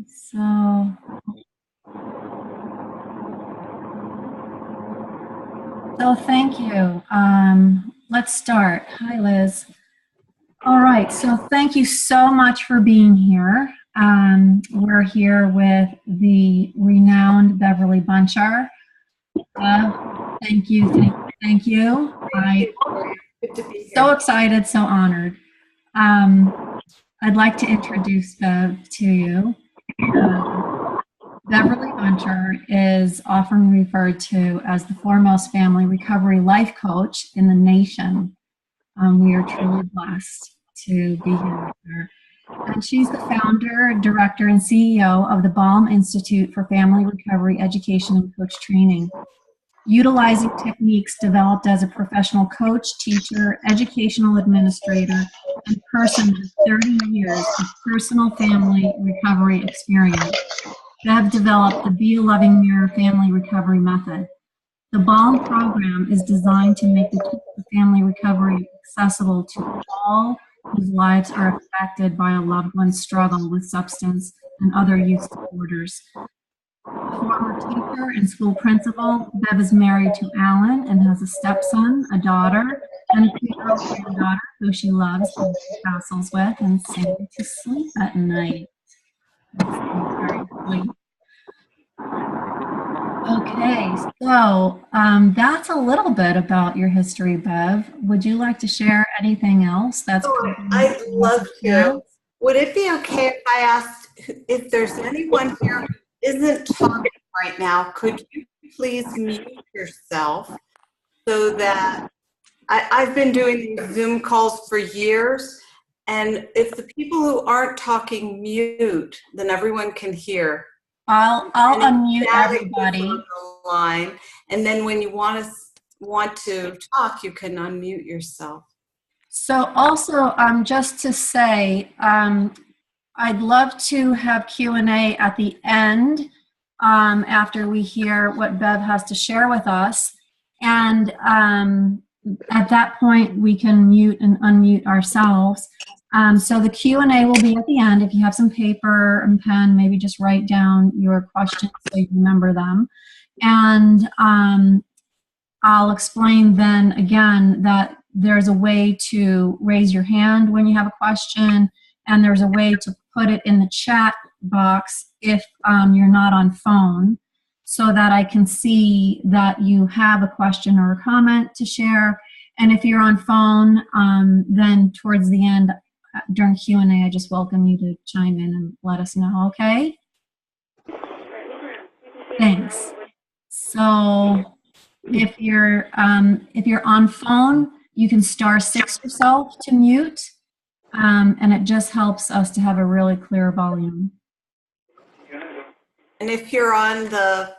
So thank you. Let's start. Hi, Liz. All right, so thank you so much for being here. We're here with the renowned Beverly Buncher. Thank you, thank you, thank you. I'm so excited, so honored. I'd like to introduce Bev to you. Beverly Buncher is often referred to as the foremost family recovery life coach in the nation. We are truly blessed to be here with her. And she's the founder, director, and CEO of the Balm Institute for Family Recovery Education and Coach Training, utilizing techniques developed as a professional coach, teacher, educational administrator, and person with 30 years of personal family recovery experience. Bev developed the Be a Loving Mirror Family Recovery Method. The BALM program is designed to make the tools of family recovery accessible to all whose lives are affected by a loved one's struggle with substance and other use disorders. A former teacher and school principal, Bev is married to Alan and has a stepson, a daughter, and a 2-year-old granddaughter who she loves and castles with and sings to sleep at night. Very sweet. Okay, so that's a little bit about your history, Bev. Would you like to share anything else? I'd love to. Would it be okay if I asked if there's anyone here who isn't talking right now? Could you please mute yourself so that I've been doing these Zoom calls for years, and if the people who aren't talking mute, then everyone can hear. I'll unmute everybody. Line, and then when you want to talk, you can unmute yourself. So also, just to say, I'd love to have Q&A at the end after we hear what Bev has to share with us, and at that point we can mute and unmute ourselves. So the Q&A will be at the end. If you have some paper and pen, maybe just write down your questions so you remember them. And I'll explain then again that there's a way to raise your hand when you have a question, and there's a way to put it in the chat box if you're not on phone, so that I can see that you have a question or a comment to share. And if you're on phone, then towards the end, during Q&A, I just welcome you to chime in and let us know, okay? Thanks. So if you're on phone, you can *6 yourself to mute, and it just helps us to have a really clear volume. And if you're on the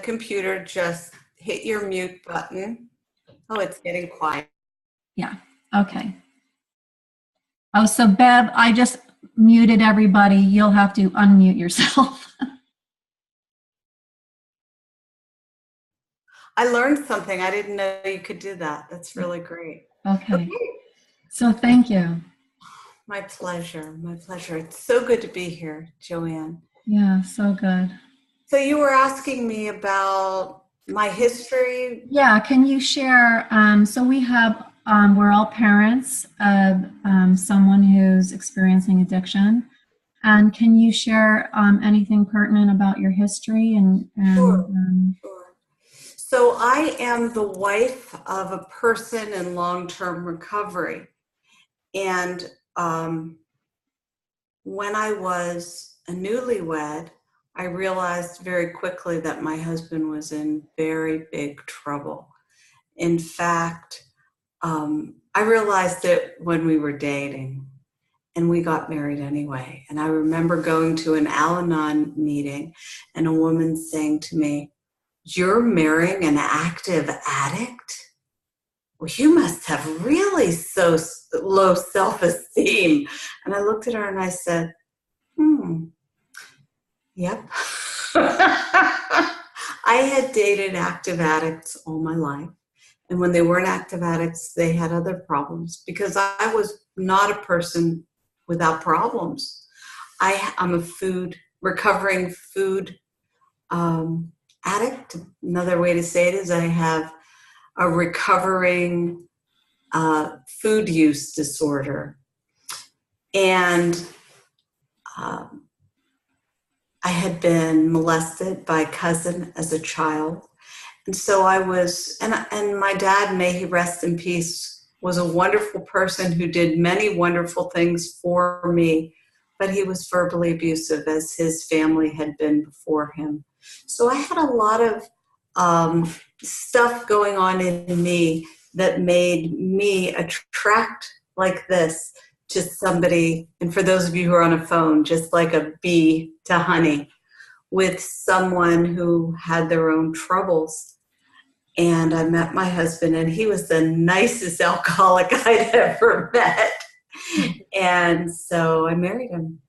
computer, just hit your mute button. Oh, it's getting quiet. Yeah. Okay. Oh, so Bev, I just muted everybody. You'll have to unmute yourself. I learned something. I didn't know you could do that. That's really great. Okay. So thank you. My pleasure. My pleasure. It's so good to be here, Joanne. Yeah, so good. So you were asking me about my history. Yeah, can you share? So we have, we're all parents of someone who's experiencing addiction. And can you share anything pertinent about your history? Sure. So I am the wife of a person in long-term recovery. And when I was a newlywed, I realized very quickly that my husband was in very big trouble. In fact, I realized it when we were dating, and we got married anyway. And I remember going to an Al-Anon meeting and a woman saying to me, "You're marrying an active addict? Well, you must have really so low self-esteem." And I looked at her and I said, yep. I had dated active addicts all my life. And when they weren't active addicts, they had other problems, because I was not a person without problems. I'm a recovering food addict. Another way to say it is I have a recovering food use disorder. And I had been molested by a cousin as a child. And so I was, and my dad, may he rest in peace, was a wonderful person who did many wonderful things for me, but he was verbally abusive as his family had been before him. So I had a lot of stuff going on in me that made me attract like this to somebody. And for those of you who are on a phone, just like a bee to honey, with someone who had their own troubles. And I met my husband, and he was the nicest alcoholic I'd ever met. And so I married him.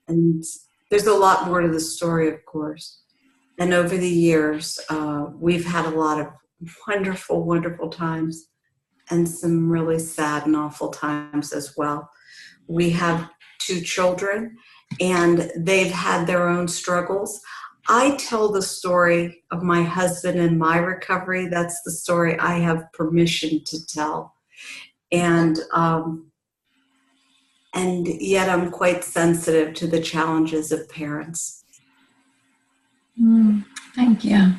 And there's a lot more to the story, of course. And over the years, we've had a lot of wonderful, wonderful times and some really sad and awful times as well. We have 2 children, and they've had their own struggles. I tell the story of my husband and my recovery. That's the story I have permission to tell. And yet I'm quite sensitive to the challenges of parents. Thank you.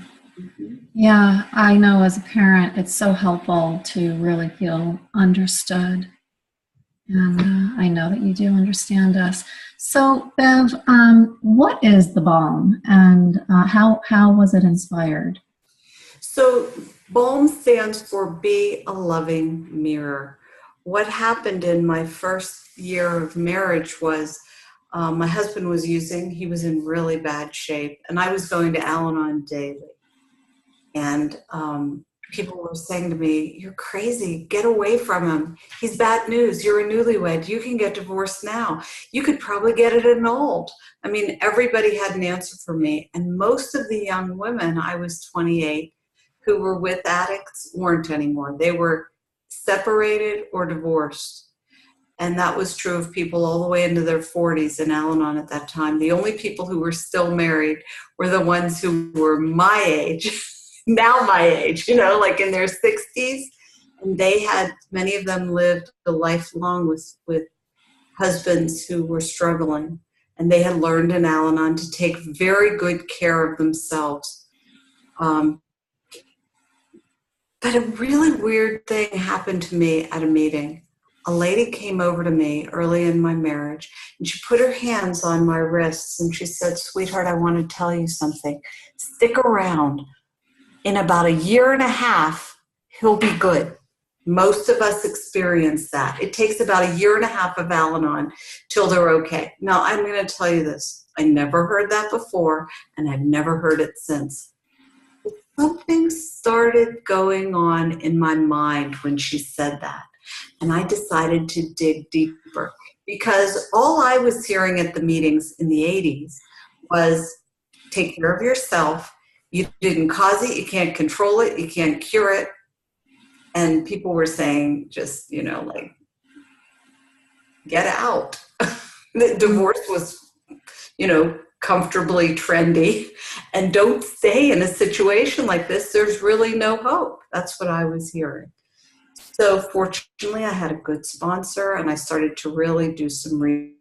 Yeah, I know as a parent, it's so helpful to really feel understood. And I know that you do understand us. So, Bev, what is the balm, and how was it inspired? So BALM stands for Be a Loving Mirror. What happened in my first year of marriage was my husband was using, he was in really bad shape, and I was going to Al-Anon daily. And people were saying to me, "You're crazy, get away from him. He's bad news, you're a newlywed, you can get divorced now. You could probably get it annulled." I mean, everybody had an answer for me. And most of the young women, I was 28, who were with addicts weren't anymore. They were separated or divorced. And that was true of people all the way into their 40s in Al-Anon at that time. The only people who were still married were the ones who were my age, now my age, like in their 60s. And they had, many of them lived a lifelong with husbands who were struggling. And they had learned in Al-Anon to take very good care of themselves. But a really weird thing happened to me at a meeting. A lady came over to me early in my marriage, and she put her hands on my wrists, and she said, "Sweetheart, I want to tell you something. Stick around. In about a year and a half, he'll be good." Most of us experience that. It takes about a year and a half of Al-Anon till they're okay. Now, I'm going to tell you this. I never heard that before, and I've never heard it since. Something started going on in my mind when she said that. And I decided to dig deeper, because all I was hearing at the meetings in the 80s was, take care of yourself. You didn't cause it. You can't control it. You can't cure it. And people were saying, just, like, get out. The divorce was, comfortably trendy. And don't stay in a situation like this. There's really no hope. That's what I was hearing. So fortunately, I had a good sponsor, and I started to really do some research.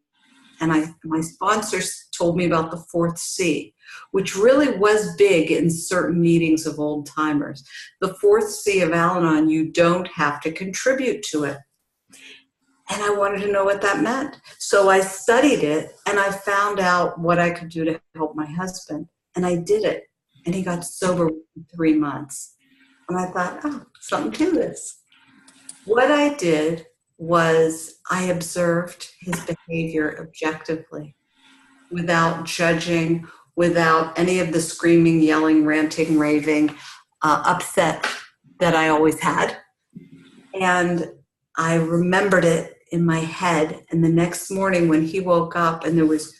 And my sponsors told me about the 4th C, which really was big in certain meetings of old timers. The 4th C of Al-Anon, you don't have to contribute to it. And I wanted to know what that meant. So I studied it, and I found out what I could do to help my husband. And I did it. And he got sober in 3 months. And I thought, something to this. What I did was I observed his behavior objectively, without judging, without any of the screaming, yelling, ranting, raving, upset that I always had. And I remembered it in my head. And the next morning when he woke up, and there was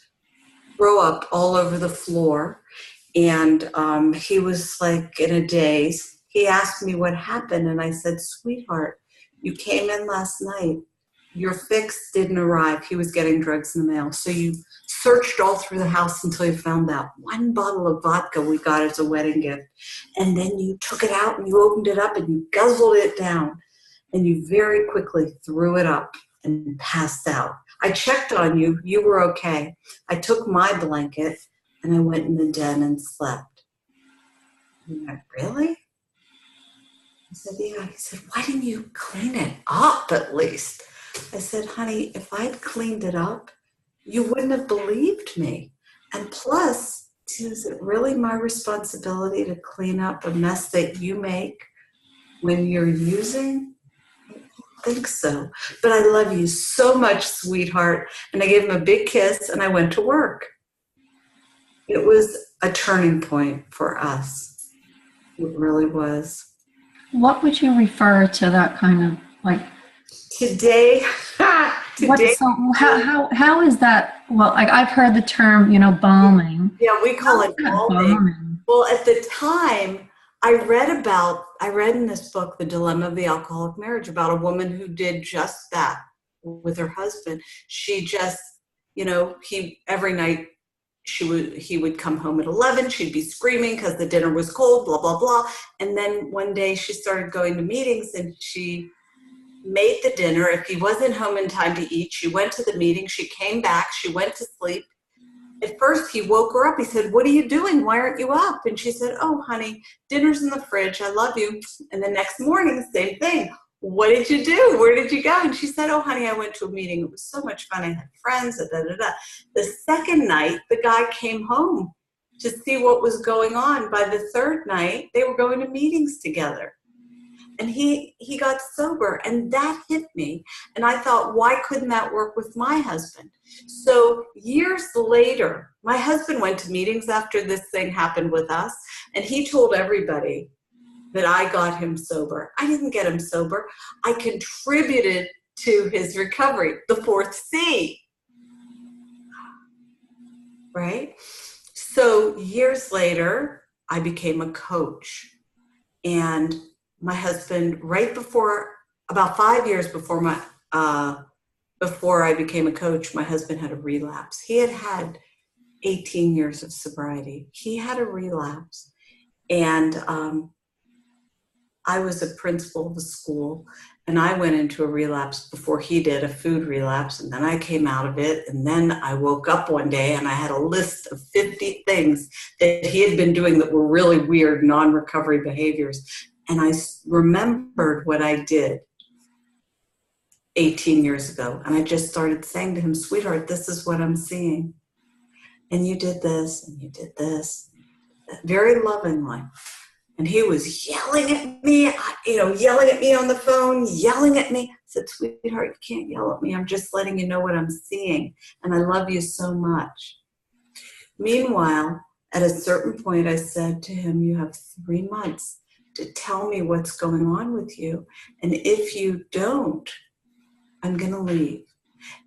throw up all over the floor, and he was like in a daze, he asked me what happened. And I said, "Sweetheart, you came in last night. your fix didn't arrive. He was getting drugs in the mail. So you searched all through the house until you found that one bottle of vodka we got as a wedding gift. And then you took it out and you opened it up and you guzzled it down. And you very quickly threw it up and passed out. I checked on you. You were okay. I took my blanket and I went in the den and slept. And he went, really? I said, yeah. He said, why didn't you clean it up at least? I said, honey, if I'd cleaned it up, you wouldn't have believed me. And plus, is it really my responsibility to clean up a mess that you make when you're using? I don't think so. But I love you so much, sweetheart. And I gave him a big kiss and I went to work. It was a turning point for us. It really was. What would you refer to that kind of like today? How is that? Well, like I've heard the term, balming. Yeah, we call it balming. Well, at the time, I read in this book, The Dilemma of the Alcoholic Marriage, about a woman who did just that with her husband. She just, every night he would come home at 11. She'd be screaming because the dinner was cold, blah, blah, blah. And then one day she started going to meetings and she made the dinner. If he wasn't home in time to eat, she went to the meeting. She came back. She went to sleep. At first, he woke her up. He said, what are you doing? Why aren't you up? And she said, oh, honey, dinner's in the fridge. I love you. And the next morning, same thing. What did you do? Where did you go? And she said, oh, honey, I went to a meeting. It was so much fun. I had friends. Da, da, da. The second night, the guy came home to see what was going on. By the third night, they were going to meetings together. And he got sober, and that hit me. And I thought, why couldn't that work with my husband? So years later, my husband went to meetings after this thing happened with us, and he told everybody that I got him sober. I didn't get him sober. I contributed to his recovery, the fourth C, right? So years later, I became a coach. And my husband, about 5 years before I became a coach, my husband had a relapse. He had 18 years of sobriety. He had a relapse. And I was a principal of a school, and I went into a relapse before he did, a food relapse, and then I came out of it, and then I woke up one day and I had a list of 50 things that he had been doing that were really weird, non-recovery behaviors. And I remembered what I did 18 years ago. And I just started saying to him, sweetheart, this is what I'm seeing. And you did this, and you did this, very lovingly. And he was yelling at me, yelling at me on the phone, yelling at me. I said, sweetheart, you can't yell at me. I'm just letting you know what I'm seeing. And I love you so much. Meanwhile, at a certain point, I said to him, you have 3 months to tell me what's going on with you. And if you don't, I'm going to leave.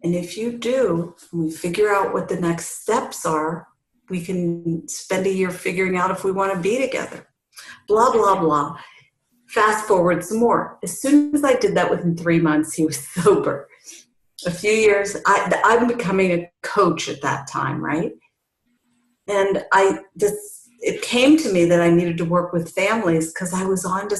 And if you do, and we figure out what the next steps are, we can spend a year figuring out if we want to be together. Blah, blah, blah. Fast forward some more. As soon as I did that, within 3 months, he was sober. A few years, I'm becoming a coach at that time, right? And it came to me that I needed to work with families because I was on to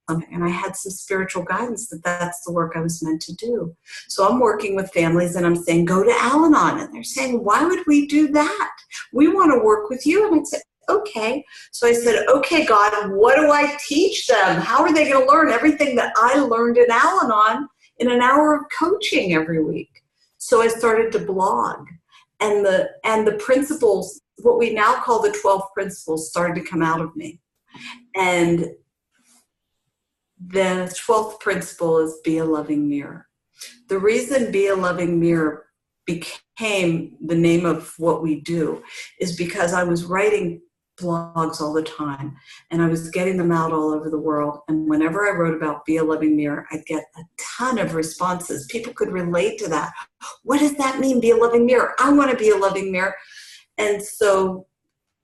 something, and I had some spiritual guidance that that's the work I was meant to do. So I'm working with families, and I'm saying, go to Al-Anon. And they're saying, why would we do that? We want to work with you. And I said, okay. So I said, okay, God, what do I teach them? How are they going to learn everything that I learned in Al-Anon in an hour of coaching every week? So I started to blog, and the principles, what we now call the 12 principles, started to come out of me. And the 12th principle is be a loving mirror. The reason Be a Loving Mirror became the name of what we do is because I was writing blogs all the time, and I was getting them out all over the world. And whenever I wrote about Be a Loving Mirror, I'd get a ton of responses. People could relate to that. What does that mean, be a loving mirror? I want to be a loving mirror. And so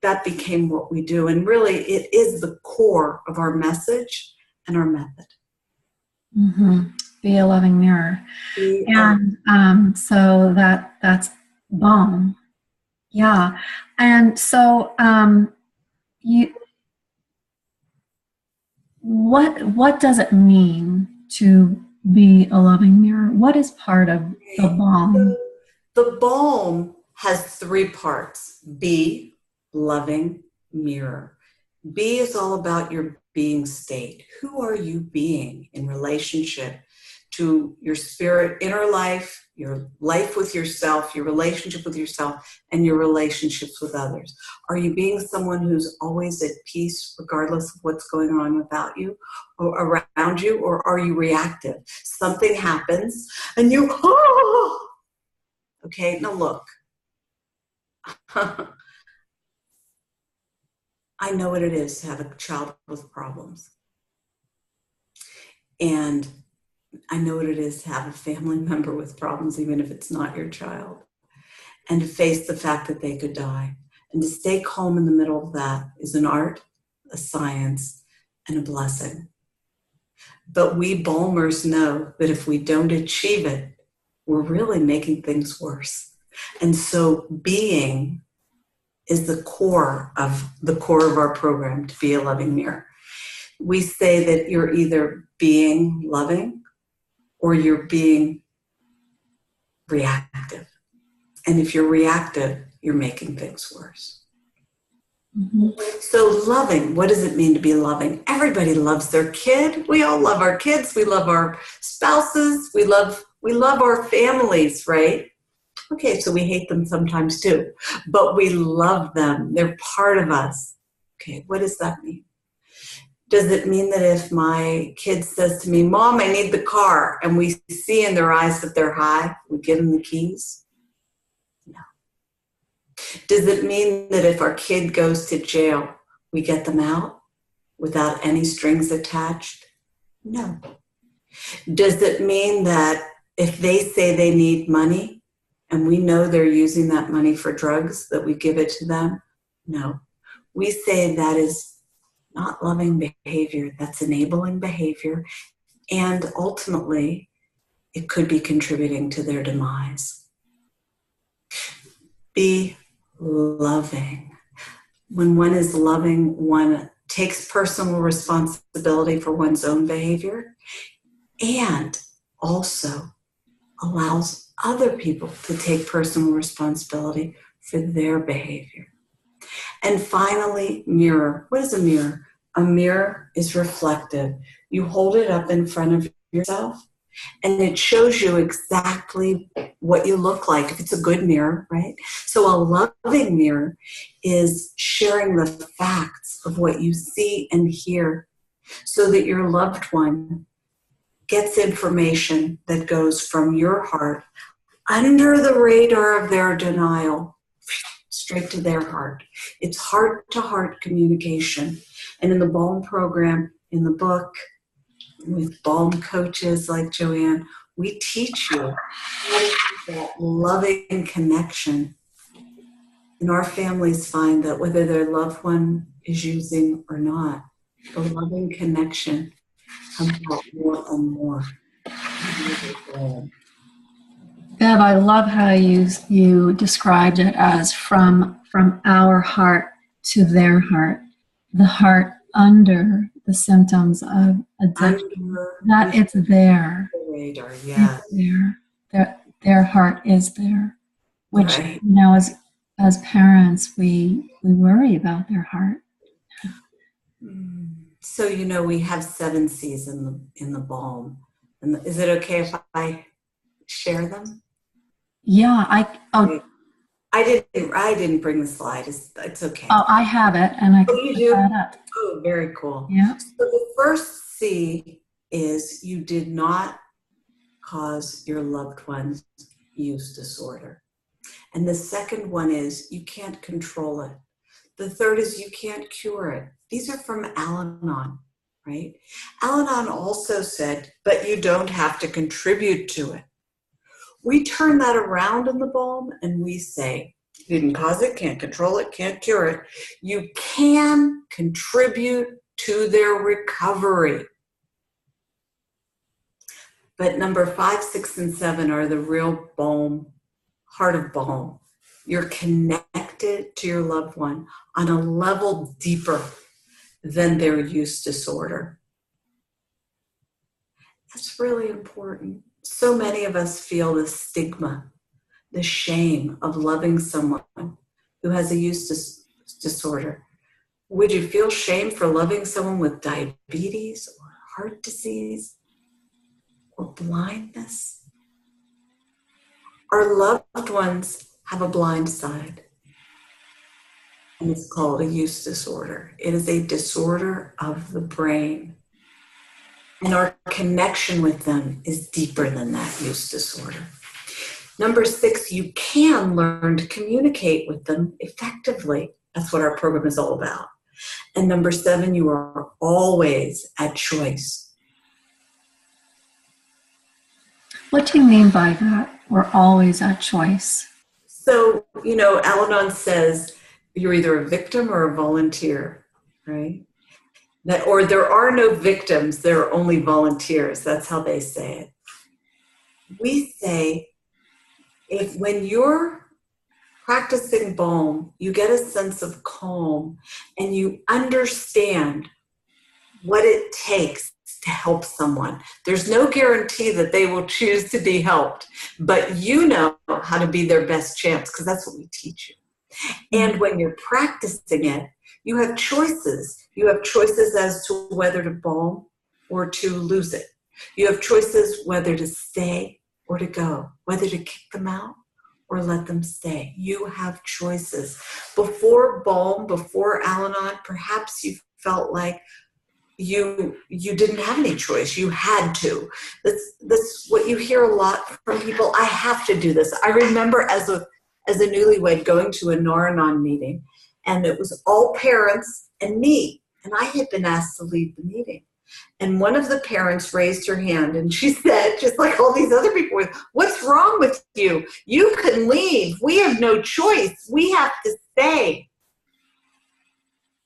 that became what we do. And really, it is the core of our message and our method. Mm-hmm. Be a loving mirror. And so that's balm. Yeah. And so you what does it mean to be a loving mirror? What is part of the balm? The balm has three parts. Be, loving, mirror. Be is all about your being state. Who are you being in relationship to your spirit, inner life, your life with yourself, your relationship with yourself, and your relationships with others? Are you being someone who's always at peace regardless of what's going on without you or around you, or are you reactive? Something happens and you, oh! Okay, now look. I know what it is to have a child with problems. And I know what it is to have a family member with problems, even if it's not your child. And to face the fact that they could die. And to stay calm in the middle of that is an art, a science, and a blessing. But we balmers know that if we don't achieve it, we're really making things worse. And so being is the core of our program, to be a loving mirror. We say that you're either being loving or you're being reactive. And if you're reactive, you're making things worse. Mm-hmm. So loving, what does it mean to be loving? Everybody loves their kid. We all love our kids. We love our spouses. We love our families, right? Okay, so we hate them sometimes too, but we love them. They're part of us. Okay, what does that mean? Does it mean that if my kid says to me, Mom, I need the car, and we see in their eyes that they're high, we give them the keys? No. Does it mean that if our kid goes to jail, we get them out without any strings attached? No. Does it mean that if they say they need money, and we know they're using that money for drugs, that we give it to them? No. We say that is not loving behavior, that's enabling behavior, and ultimately, it could be contributing to their demise. Be loving. When one is loving, one takes personal responsibility for one's own behavior and also allows other people to take personal responsibility for their behavior. And finally, mirror. What is a mirror? A mirror is reflective. You hold it up in front of yourself, and it shows you exactly what you look like, if it's a good mirror, right? So a loving mirror is sharing the facts of what you see and hear so that your loved one gets information that goes from your heart under the radar of their denial straight to their heart. It's heart-to-heart communication. And in the BALM program, in the book, with BALM coaches like Joanne, we teach you that loving connection. And our families find that whether their loved one is using or not, the loving connection comes out more and more. Bev, I love how you described it as from our heart to their heart, the heart under the symptoms of addiction. That it's there. Radar, yeah. It's there. Their heart is there. Which, right. As parents, we worry about their heart. So, we have 7 C's in the BALM. And is it okay if I share them? Yeah, I didn't bring the slide. It's okay. Oh, I have it, and I can you put do? that up. Oh, very cool. Yeah. So the first C is you did not cause your loved one's use disorder. And the second one is you can't control it. The third is you can't cure it. These are from Al-Anon, right? Al-Anon also said, but you don't have to contribute to it. We turn that around in the BALM and we say, you didn't cause it, can't control it, can't cure it. You can contribute to their recovery. But number 5, 6, and 7 are the real balm, heart of balm. You're connected to your loved one on a level deeper than their use disorder. That's really important. So many of us feel the stigma, the shame of loving someone who has a use disorder. Would you feel shame for loving someone with diabetes or heart disease or blindness? Our loved ones have a blind side, and it's called a use disorder. It is a disorder of the brain. And our connection with them is deeper than that use disorder. Number 6, you can learn to communicate with them effectively. That's what our program is all about. And number 7, you are always at choice. What do you mean by that? We're always at choice. So, Al-Anon says you're either a victim or a volunteer, right? Or there are no victims, there are only volunteers. That's how they say it. We say, when you're practicing balm, you get a sense of calm and you understand what it takes to help someone. There's no guarantee that they will choose to be helped, but you know how to be their best chance, because that's what we teach you. And when you're practicing it, you have choices. You have choices as to whether to balm or to lose it. You have choices whether to stay or to go, whether to kick them out or let them stay. You have choices. Before balm, before Al-Anon, perhaps you felt like you didn't have any choice. You had to. That's what you hear a lot from people. I have to do this. I remember as a newlywed going to a Nar-Anon meeting, and it was all parents and me, and I had been asked to lead the meeting. And one of the parents raised her hand and she said, just like all these other people, what's wrong with you? You can leave. We have no choice. We have to stay.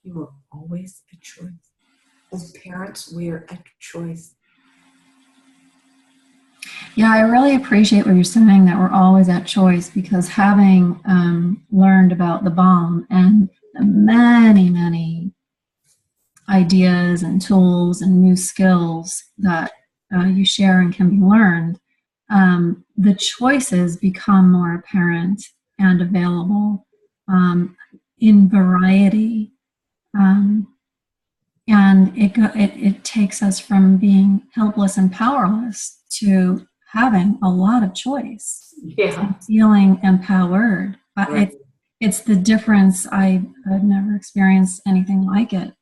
You are always a choice. As parents, we are a choice. Yeah, I really appreciate what you're saying, that we're always at choice, because having learned about the balm and the many, many ideas and tools and new skills that you share and can be learned, the choices become more apparent and available in variety. And it takes us from being helpless and powerless to having a lot of choice. Yeah. And feeling empowered. Right. It's the difference. I've never experienced anything like it.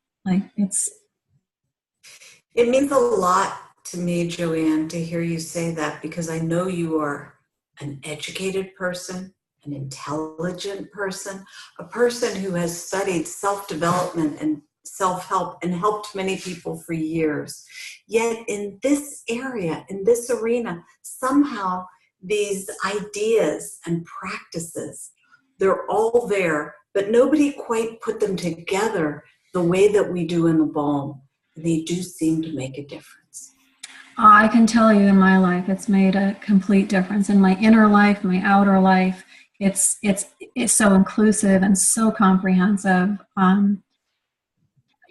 It means a lot to me, Joanne, to hear you say that, because I know you are an educated person, an intelligent person, a person who has studied self-development and self-help and helped many people for years. Yet in this area, in this arena, somehow these ideas and practices, they're all there, but nobody quite put them together the way that we do in the balm. They do seem to make a difference. I can tell you, in my life, it's made a complete difference. In my inner life, my outer life, it's so inclusive and so comprehensive.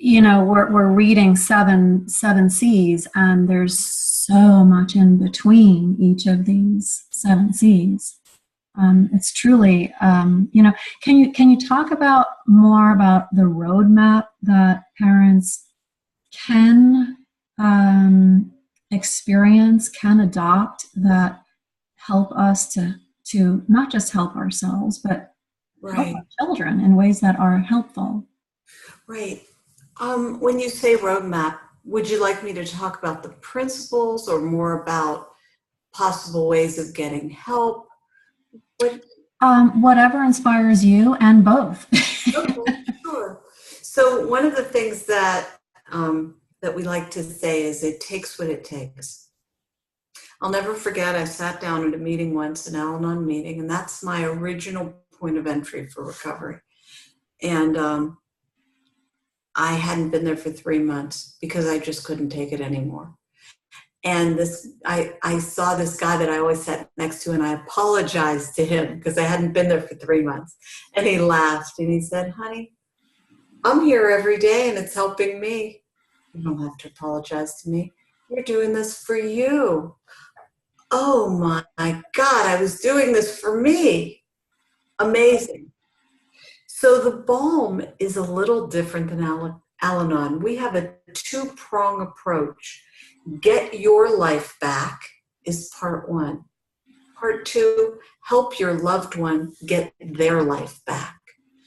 We're reading seven C's, and there's so much in between each of these 7 C's. It's truly, can you talk about more about the roadmap that parents can experience, can adopt, that help us to not just help ourselves, but help our children in ways that are helpful? Right. When you say roadmap, would you like me to talk about the principles or more about possible ways of getting help? Whatever inspires you, and both. Okay, sure. So one of the things that we like to say is, it takes what it takes. I'll never forget, I sat down at a meeting once, an Al-Anon meeting, and that's my original point of entry for recovery. And I hadn't been there for 3 months because I just couldn't take it anymore. And I saw this guy that I always sat next to, and I apologized to him because I hadn't been there for 3 months. And he laughed and he said, honey, I'm here every day and it's helping me. You don't have to apologize to me. You're doing this for you. Oh my God, I was doing this for me. Amazing. So the balm is a little different than Al-Anon. We have a two-prong approach. Get your life back is part one. Part two, help your loved one get their life back.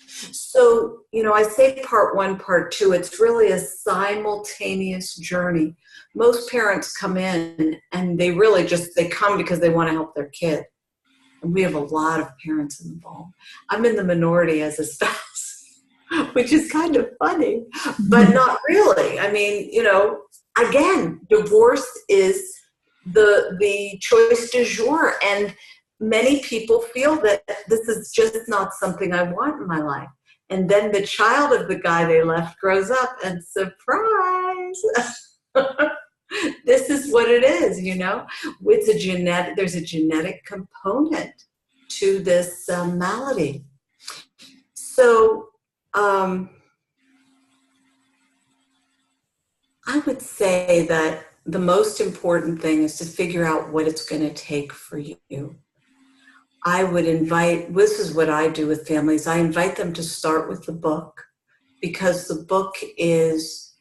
So, I say part one, part two, it's really a simultaneous journey. Most parents come in and they come because they want to help their kid. And we have a lot of parents in the balm. I'm in the minority as a spouse, which is kind of funny, but not really. I mean, again, divorce is the choice du jour. And many people feel that this is just not something I want in my life. And then the child of the guy they left grows up and surprise, this is what it is, there's a genetic component to this malady. So I would say that the most important thing is to figure out what it's going to take for you. I would this is what I do with families. I invite them to start with the book, because the book it's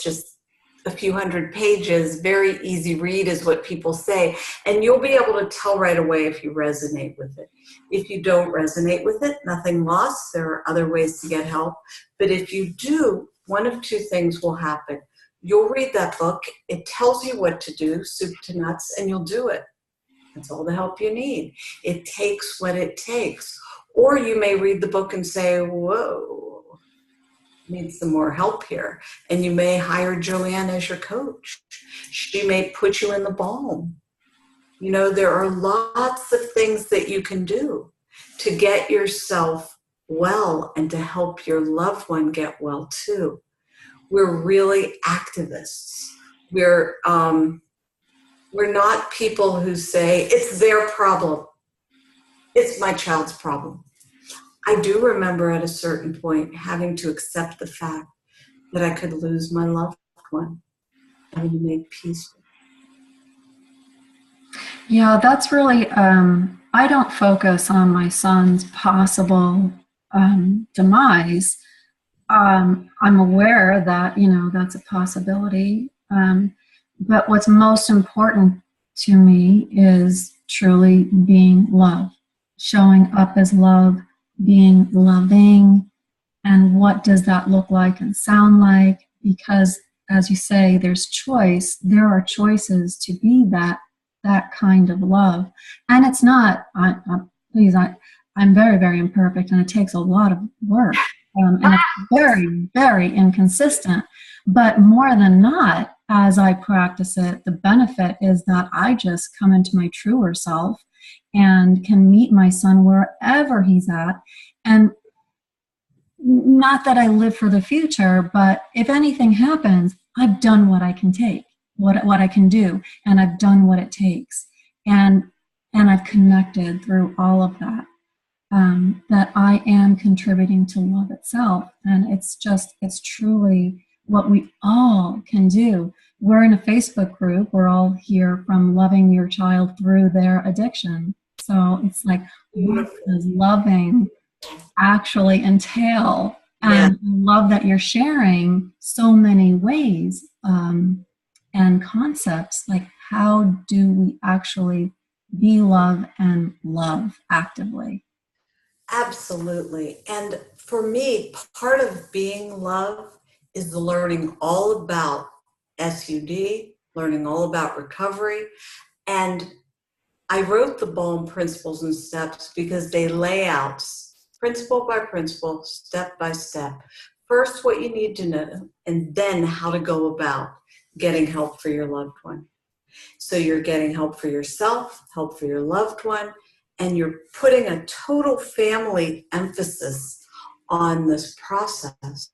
just a few hundred pages, very easy read is what people say. And you'll be able to tell right away if you resonate with it. If you don't resonate with it, nothing lost. There are other ways to get help. But if you do, one of two things will happen. You'll read that book. It tells you what to do, soup to nuts, and you'll do it. That's all the help you need. It takes what it takes. Or you may read the book and say, whoa, need some more help here. And you may hire Joanne as your coach. She may put you in the balm. There are lots of things that you can do to get yourself well and to help your loved one get well too. We're really activists. We're not people who say, it's their problem. It's my child's problem. I do remember at a certain point having to accept the fact that I could lose my loved one, having to make peace. Yeah, that's really, I don't focus on my son's possible demise. I'm aware that, that's a possibility. But what's most important to me is truly being love, showing up as love, being loving. And what does that look like and sound like? Because as you say, there's choice. There are choices to be that kind of love. And it's not, I'm very, very imperfect, and it takes a lot of work. And it's very, very inconsistent. But more than not, as I practice it, the benefit is that I just come into my truer self and can meet my son wherever he's at. And not that I live for the future, but if anything happens, I've done what I can take, what I can do, and I've done what it takes. And I've connected through all of that. That I am contributing to love itself. And it's truly what we all can do. We're in a Facebook group. We're all here from loving your child through their addiction. So it's like, what does loving actually entail? And I love that you're sharing so many ways and concepts. Like, how do we actually be love and love actively? Absolutely. And for me, part of being love is learning all about SUD, learning all about recovery. And I wrote the BALM principles and steps because they lay out principle by principle, step by step. First, what you need to know, and then how to go about getting help for your loved one. So you're getting help for yourself, help for your loved one, and you're putting a total family emphasis on this process.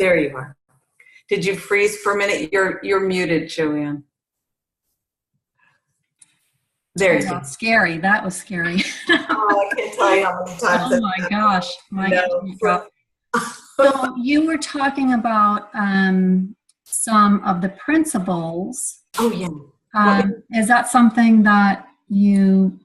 There you are. Did you freeze for a minute? You're muted, Joanne. There you go. Scary. That was scary. Oh, I can't tell you how many times. Oh my gosh. My No. gosh. So you were talking about some of the principles. Oh, yeah. Is that something that you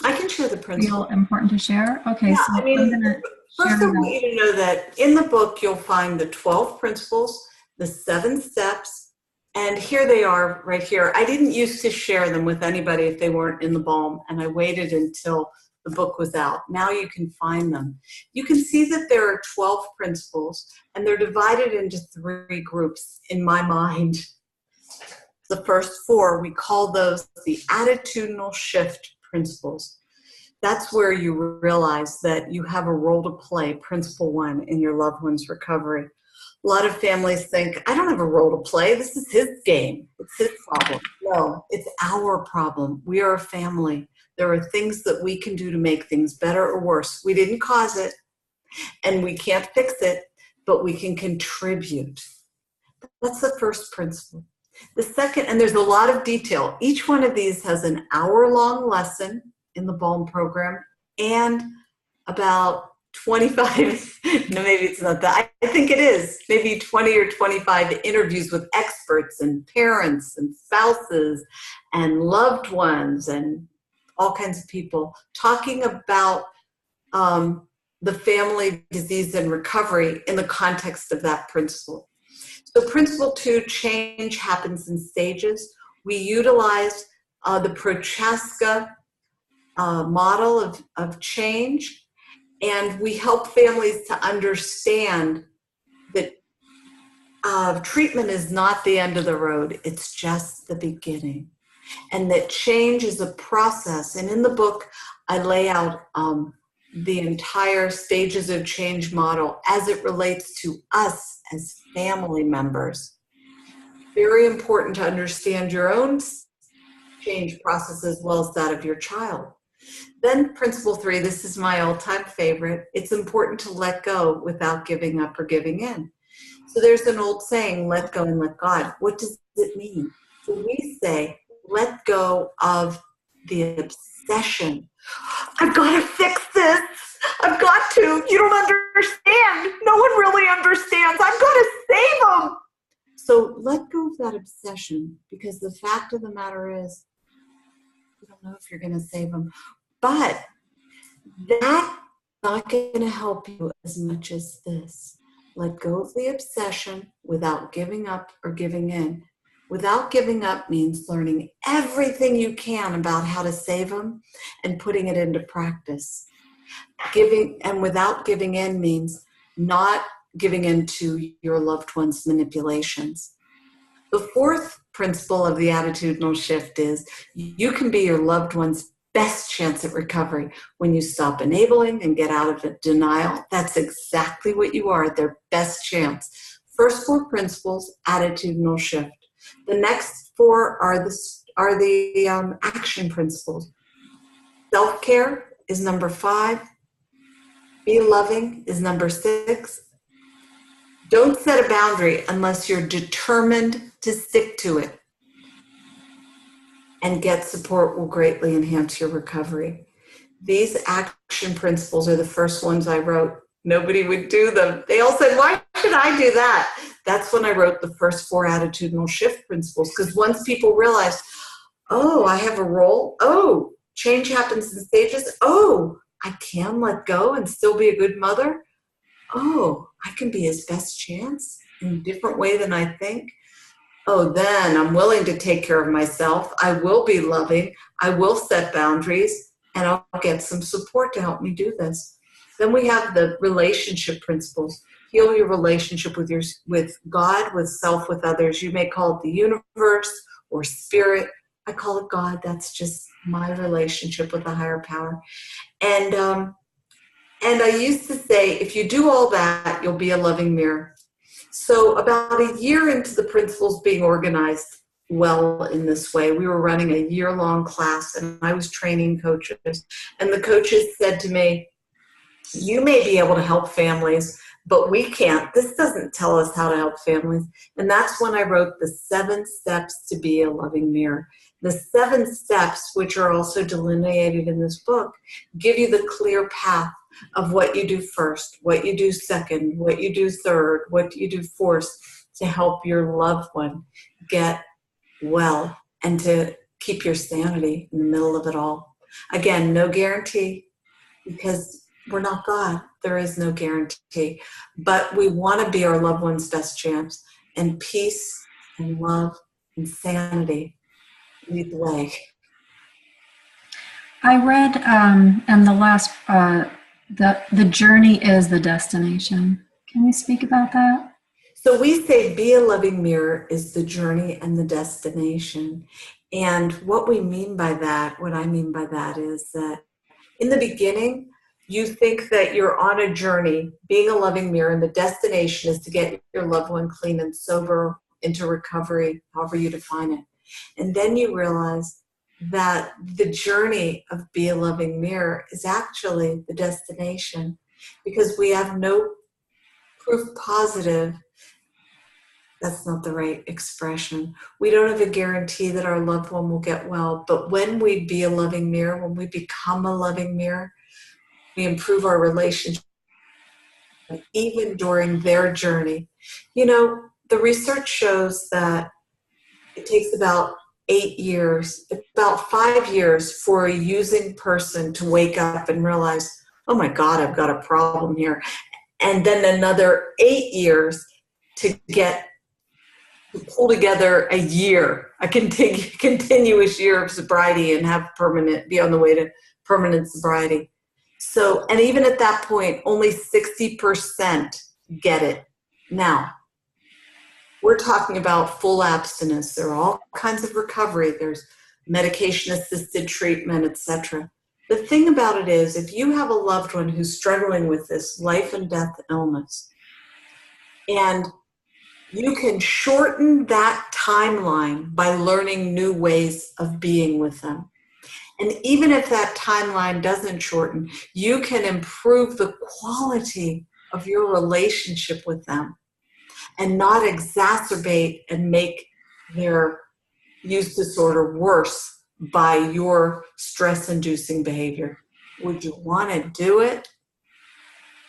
I can share the principles. feel important to share? Okay, Yeah, so I mean, I'm going to first share I want you to know that in the book you'll find the 12 principles, the 7 steps, and here they are right here. I didn't used to share them with anybody if they weren't in the Balm, and I waited until the book was out. Now you can find them. You can see that there are 12 principles, and they're divided into 3 groups in my mind. The first 4, we call those the attitudinal shift principles. That's where you realize that you have a role to play, principle 1, in your loved one's recovery. A lot of families think, I don't have a role to play. This is his game. It's his problem. No, it's our problem. We are a family. There are things that we can do to make things better or worse. We didn't cause it, and we can't fix it, but we can contribute. That's the first principle. The second, and there's a lot of detail. Each one of these has an hour-long lesson in the Balm program and about 25, no, maybe it's not that. I think it is, maybe 20 or 25 interviews with experts and parents and spouses and loved ones and all kinds of people talking about the family disease and recovery in the context of that principle. So principle 2, change happens in stages. We utilize the Prochaska model of change, and we help families to understand that treatment is not the end of the road, it's just the beginning, and that change is a process. And in the book, I lay out the entire stages of change model as it relates to us as family members. Very important to understand your own change process as well as that of your child. Then principle 3, this is my all-time favorite. It's important to let go without giving up or giving in. So there's an old saying, let go and let God. What does it mean? So we say, let go of the obsession. I've got to fix this. I've got to. You don't understand. No one really understands. I've got to save them. So let go of that obsession, because the fact of the matter is, you don't know if you're going to save them. But that's not going to help you as much as this. Let go of the obsession without giving up or giving in. Without giving up means learning everything you can about how to save them and putting it into practice. Without giving in means not giving in to your loved one's manipulations. The 4th principle of the attitudinal shift is you can be your loved one's best chance at recovery when you stop enabling and get out of denial. That's exactly what you are, their best chance. First 4 principles, attitudinal shift. The next 4 are the action principles. Self-care is number 5. Be loving is number 6. Don't set a boundary unless you're determined to stick to it. And get support will greatly enhance your recovery. These action principles are the first ones I wrote. Nobody would do them. They all said, why should I do that? That's when I wrote the first 4 attitudinal shift principles, because once people realized, oh, I have a role. Oh, change happens in stages. Oh, I can let go and still be a good mother. Oh, I can be his best chance in a different way than I think. Oh, then I'm willing to take care of myself. I will be loving. I will set boundaries, and I'll get some support to help me do this. Then we have the relationship principles. Heal your relationship with God, with self, with others. You may call it the universe or spirit. I call it God. That's just my relationship with a higher power. And I used to say, if you do all that, you'll be a loving mirror. So about a year into the principles being organized well in this way, we were running a year-long class, and I was training coaches. And the coaches said to me, you may be able to help families, but we can't. This doesn't tell us how to help families. And that's when I wrote the 7 steps to be a loving mirror. The 7 steps, which are also delineated in this book, give you the clear path of what you do first, what you do second, what you do third, what you do fourth to help your loved one get well and to keep your sanity in the middle of it all. Again, no guarantee, because we're not God. There is no guarantee. But we want to be our loved one's best chance, and peace and love and sanity lead the way. I read, and the last, the journey is the destination. Can you speak about that? So we say be a loving mirror is the journey and the destination. And what we mean by that, what I mean by that is that in the beginning, you think that you're on a journey, being a loving mirror, and the destination is to get your loved one clean and sober into recovery, however you define it. And then you realize that the journey of be a loving mirror is actually the destination, because we have no proof positive. That's not the right expression. We don't have a guarantee that our loved one will get well, but when we be a loving mirror, when we become a loving mirror, we improve our relationship even during their journey. You know, the research shows that it takes about 8 years, about 5 years for a using person to wake up and realize, oh my God, I've got a problem here. And then another 8 years to pull together a year, a continuous year of sobriety and be on the way to permanent sobriety. So, and even at that point, only 60% get it. Now, we're talking about full abstinence. There are all kinds of recovery. There's medication-assisted treatment, etc. The thing about it is, if you have a loved one who's struggling with this life and death illness, and you can shorten that timeline by learning new ways of being with them. And even if that timeline doesn't shorten, you can improve the quality of your relationship with them and not exacerbate and make their use disorder worse by your stress-inducing behavior. Would you want to do it?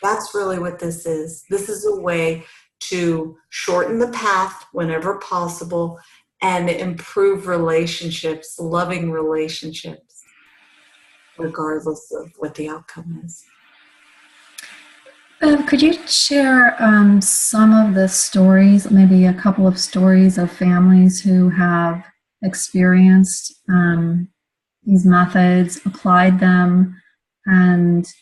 That's really what this is. This is a way to shorten the path whenever possible and improve relationships, loving relationships, regardless of what the outcome is. Could you share some of the stories, maybe a couple of stories of families who have experienced these methods, applied them, and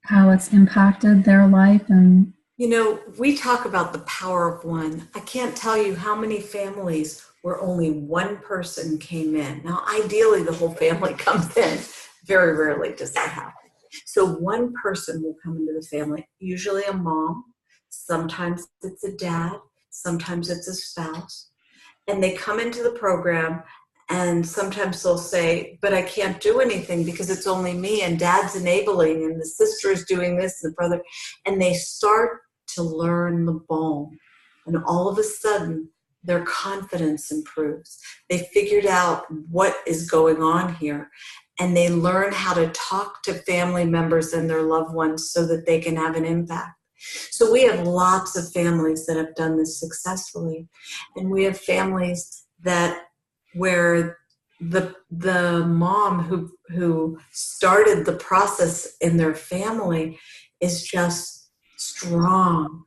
how it's impacted their life? And you know, we talk about the power of one. I can't tell you how many families where only one person came in. Now, ideally, the whole family comes in. Very rarely does that happen. So one person will come into the family, usually a mom. Sometimes it's a dad. Sometimes it's a spouse. And they come into the program, and sometimes they'll say, but I can't do anything because it's only me, and dad's enabling, and the sister is doing this, and the brother. And they start to learn the balm. And all of a sudden, their confidence improves. They figured out what is going on here. And they learn how to talk to family members and their loved ones so that they can have an impact. So we have lots of families that have done this successfully. And we have families where the mom who started the process in their family is just strong,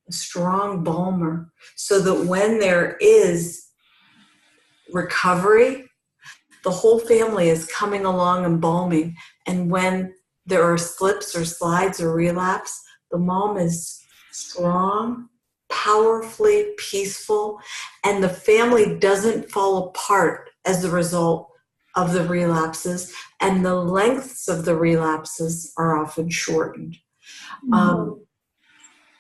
a strong balmer, so that when there is recovery, the whole family is coming along and balming. And when there are slips or slides or relapse, the mom is strong, powerfully peaceful, and the family doesn't fall apart as a result of the relapses, and the lengths of the relapses are often shortened.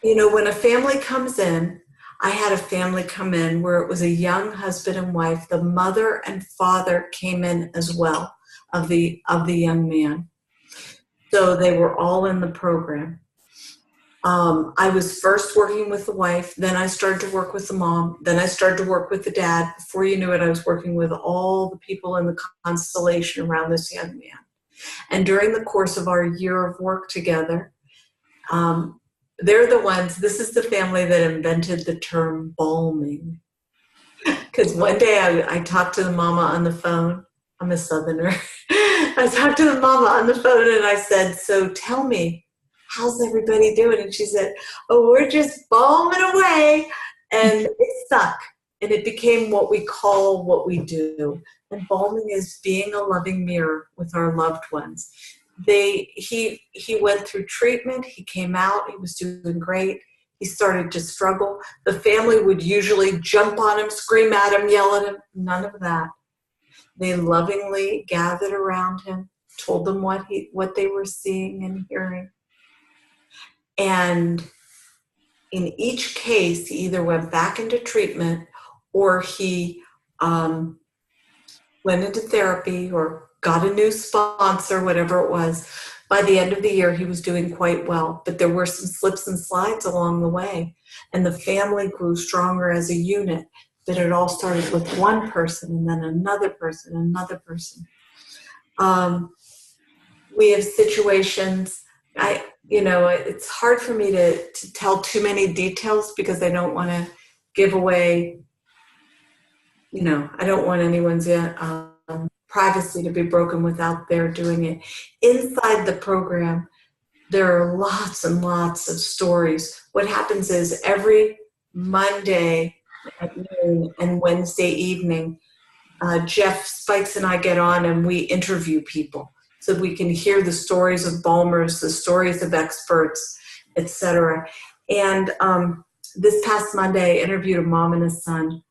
You know, when a family comes in, I had a family come in where it was a young husband and wife. The mother and father came in as well of the young man. So they were all in the program. I was first working with the wife, then I started to work with the mom, then I started to work with the dad. Before you knew it, I was working with all the people in the constellation around this young man. And during the course of our year of work together, they're the ones, this is the family that invented the term balming. Because one day I talked to the mama on the phone. I'm a Southerner. I talked to the mama on the phone and I said, so tell me, how's everybody doing? And she said, oh, we're just balming away. And it stuck. And it became what we call what we do. And balming is being a loving mirror with our loved ones. He went through treatment. He came out. He was doing great. He started to struggle. The family would usually jump on him, scream at him, yell at him. None of that. They lovingly gathered around him, told them what they were seeing and hearing. And in each case, he either went back into treatment or he went into therapy or got a new sponsor, whatever it was. By the end of the year, he was doing quite well, but there were some slips and slides along the way. And the family grew stronger as a unit, but it all started with one person and then another person, another person. We have situations, it's hard for me to tell too many details because I don't want to give away, I don't want anyone's privacy to be broken without their doing it. Inside the program, there are lots and lots of stories. What happens is every Monday at noon and Wednesday evening, Jeff Spikes and I get on and we interview people so we can hear the stories of balmers, the stories of experts, etc. And this past Monday, I interviewed a mom and a son,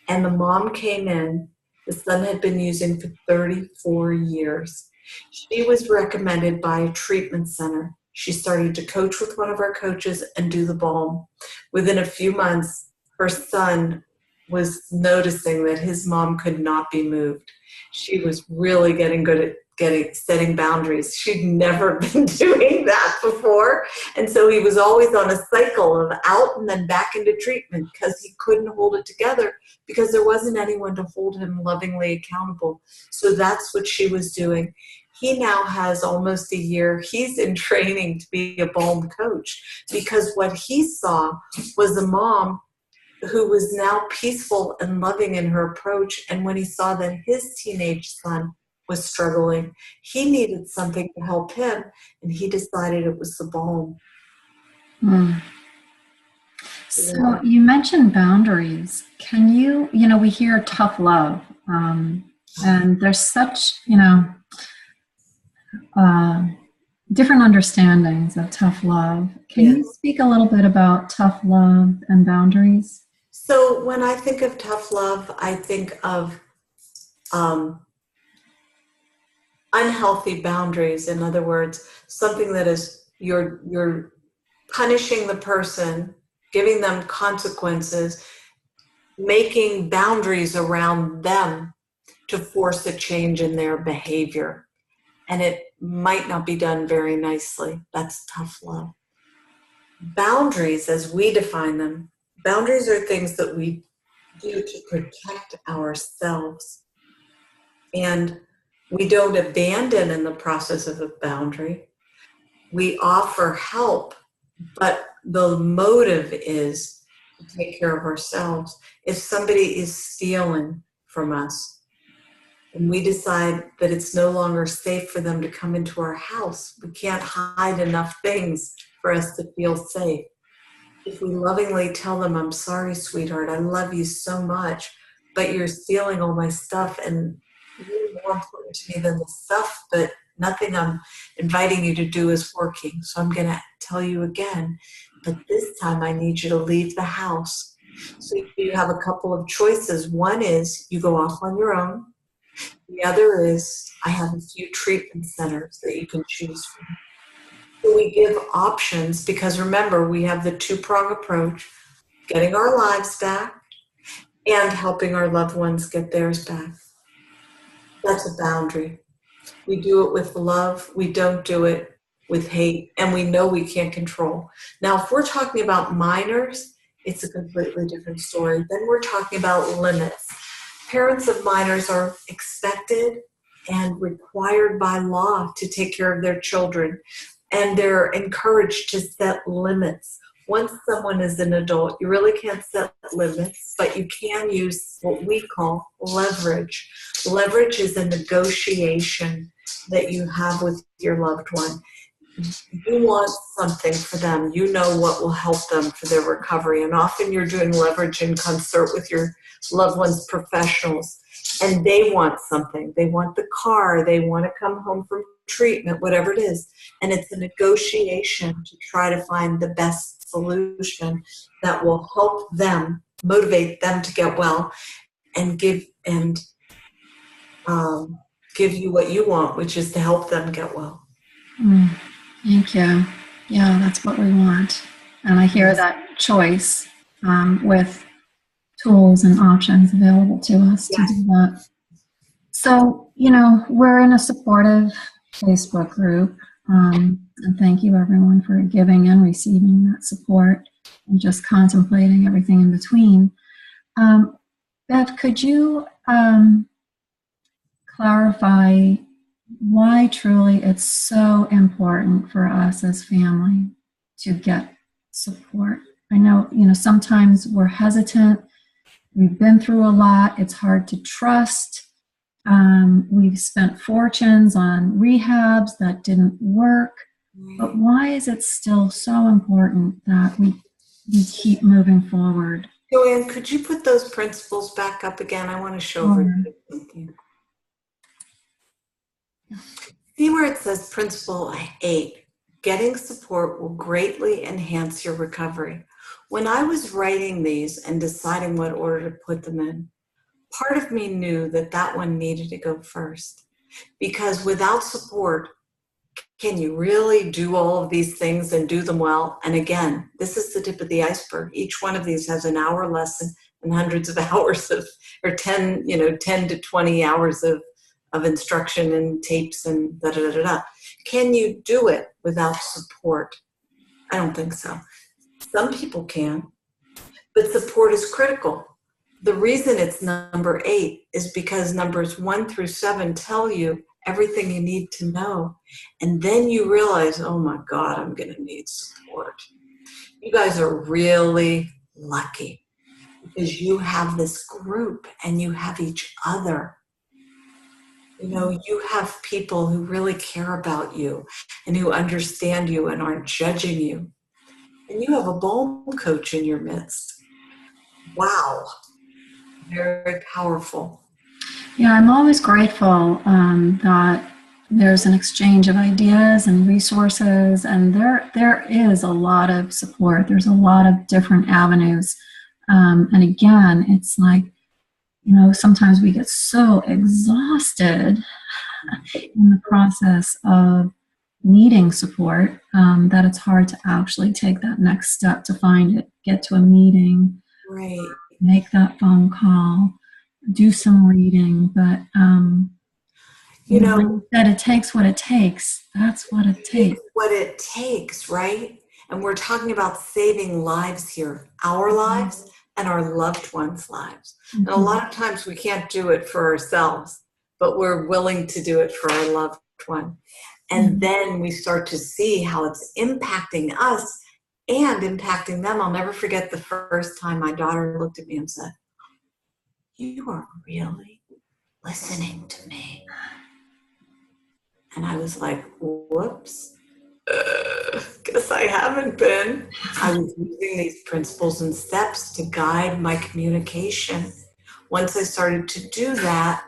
and the mom came in. The son had been using for 34 years. She was recommended by a treatment center. She started to coach with one of our coaches and do the balm. Within a few months, her son was noticing that his mom could not be moved. She was really getting good at setting boundaries. She'd never been doing that before. And so he was always on a cycle of out and then back into treatment because he couldn't hold it together because there wasn't anyone to hold him lovingly accountable. So that's what she was doing. He now has almost a year. He's in training to be a balm coach because what he saw was a mom who was now peaceful and loving in her approach. And when he saw that his teenage son was struggling, he needed something to help him, and he decided it was the balm. So you mentioned boundaries. Can you, we hear tough love, and there's such, different understandings of tough love. Can you speak a little bit about tough love and boundaries? So when I think of tough love, I think of unhealthy boundaries. In other words, something that is you're punishing the person, giving them consequences, making boundaries around them to force a change in their behavior. And it might not be done very nicely. That's tough love. Boundaries, as we define them, boundaries are things that we do to protect ourselves. And we don't abandon in the process of a boundary. We offer help, but the motive is to take care of ourselves. If somebody is stealing from us and we decide that it's no longer safe for them to come into our house, we can't hide enough things for us to feel safe. If we lovingly tell them, I'm sorry, sweetheart, I love you so much, but you're stealing all my stuff and you're more important to me than the stuff, but nothing I'm inviting you to do is working. So I'm going to tell you again, but this time I need you to leave the house. So you have a couple of choices. One is you go off on your own. The other is I have a few treatment centers that you can choose from. So we give options because remember, we have the two-prong approach, getting our lives back and helping our loved ones get theirs back. That's a boundary. We do it with love. We don't do it with hate, and we know we can't control. Now, if we're talking about minors, it's a completely different story. Then we're talking about limits. Parents of minors are expected and required by law to take care of their children, and they're encouraged to set limits. Once someone is an adult, you really can't set limits, but you can use what we call leverage. Leverage is a negotiation that you have with your loved one. You want something for them. You know what will help them for their recovery. And often you're doing leverage in concert with your loved one's professionals. And they want something. They want the car. They want to come home from treatment, whatever it is. And it's a negotiation to try to find the best solution that will help them, motivate them to get well, and give you what you want, which is to help them get well. Thank you. Yeah, that's what we want. And I hear that choice with tools and options available to us to do that. So, we're in a supportive Facebook group. And thank you, everyone, for giving and receiving that support and just contemplating everything in between. Bev, could you clarify why truly it's so important for us as family to get support? I know, sometimes we're hesitant. We've been through a lot. It's hard to trust. We've spent fortunes on rehabs that didn't work. But why is it still so important that we keep moving forward? Joanne, could you put those principles back up again? I want to show everybody something. See where it says Principle 8, getting support will greatly enhance your recovery. When I was writing these and deciding what order to put them in, part of me knew that one needed to go first. Because without support, can you really do all of these things and do them well? And again, this is the tip of the iceberg. Each one of these has an hour lesson and hundreds of hours or 10 to 20 hours of instruction and tapes and da-da-da-da-da. Can you do it without support? I don't think so. Some people can, but support is critical. The reason it's number 8 is because numbers 1 through 7 tell you everything you need to know. And then you realize, oh my God, I'm going to need support. You guys are really lucky because you have this group and you have each other. You have people who really care about you and who understand you and aren't judging you. And you have a balm coach in your midst. Wow. Very powerful. Yeah, I'm always grateful that there's an exchange of ideas and resources, and there is a lot of support. There's a lot of different avenues. And again, it's like, sometimes we get so exhausted in the process of needing support that it's hard to actually take that next step to find it, get to a meeting, right, make that phone call, do some reading. But when you said it takes what it takes, that's what it takes. What it takes, right? And we're talking about saving lives here, our lives and our loved ones' lives. And a lot of times we can't do it for ourselves, but we're willing to do it for our loved one. And then we start to see how it's impacting us and impacting them. I'll never forget the first time my daughter looked at me and said, "You are really listening to me." And I was like, whoops. Guess I haven't been. I was using these principles and steps to guide my communication. Once I started to do that,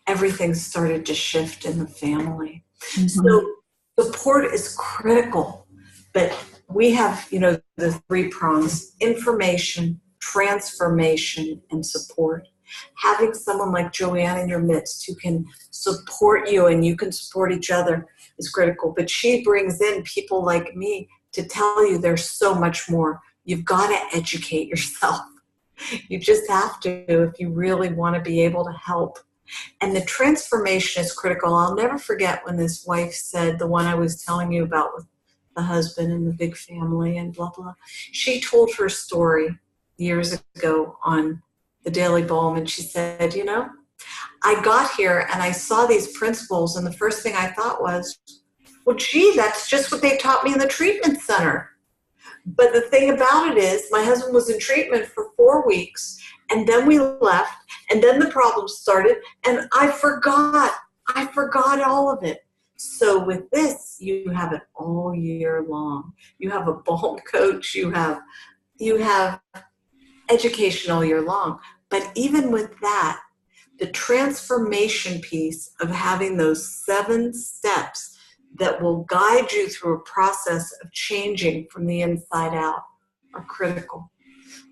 everything started to shift in the family. So support is critical, but we have, the 3 prongs: information, transformation, and support. Having someone like Joanne in your midst who can support you and you can support each other is critical. But she brings in people like me to tell you there's so much more. You've got to educate yourself. You just have to if you really want to be able to help And the transformation is critical. I'll never forget when this wife said, the one I was telling you about with the husband and the big family and blah, blah. She told her story years ago on the Daily Balm, and she said, you know, I got here and I saw these principles, and the first thing I thought was, well, gee, that's just what they taught me in the treatment center. But the thing about it is, my husband was in treatment for 4 weeks, and then we left, and then the problem started, and I forgot all of it. So with this, you have it all year long. You have a balm coach, you have education all year long. But even with that, the transformation piece of having those 7 steps that will guide you through a process of changing from the inside out are critical.